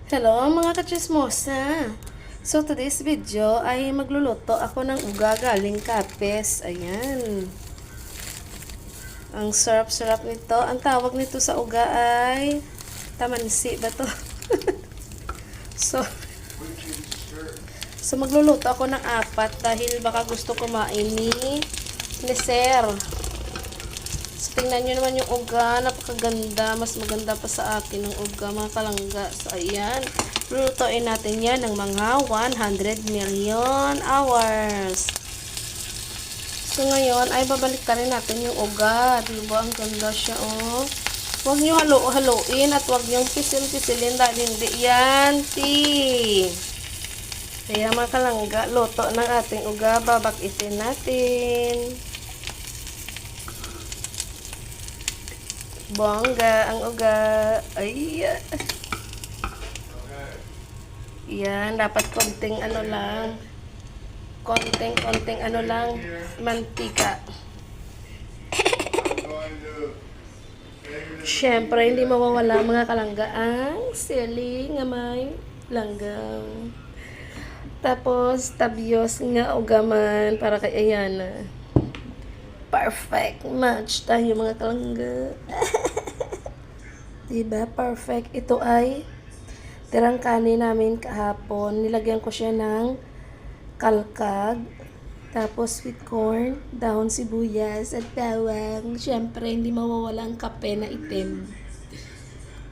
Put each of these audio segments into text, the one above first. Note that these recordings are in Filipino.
Hello mga kachismosa! So today's video ay magluluto ako ng uga galing Kapes. Ayan. Ang sarap-sarap nito. Ang tawag nito sa uga ay tamansi ba to? so, so magluluto ako ng apat dahil baka gusto kumain ni Sir. So, tingnan nyo naman yung uga. Napakaganda. Mas maganda pa sa akin ng uga, mga kalangga. So, ayan. Lulutuin natin yan ng mga 100 million hours. So, ngayon, ay babalik ka rin natin yung uga. Diba? Ang ganda siya, oh. Huwag nyo halo-haloin at huwag nyo pisil-pisilin dahil hindi yan, Kaya, mga kalangga, luto ng ating uga. Babakitin natin. Bongga ang uga. Ay. Yan, dapat konting ano lang. Konting ano lang. Mantika. Siyempre, hindi mawawala mga kalangga ang sili nga may langgam. Tapos, tabios nga ugaman para kay Ayana. Perfect match tayo mga kalangga. Diba? Perfect. Ito ay tirang kanin namin kahapon. Nilagyan ko siya ng kalkag. Tapos sweet corn, dahon sibuyas at bawang. Siyempre, hindi mawawala ang kape na itim.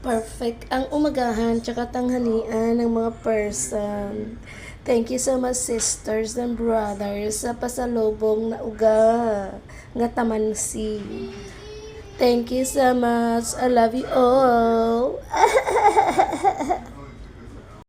Perfect ang umagahan tsaka tanghalian ng mga person. Thank you so much sisters and brothers sa pasalubong na uga nga tamansi. Thank you so much. I love you all.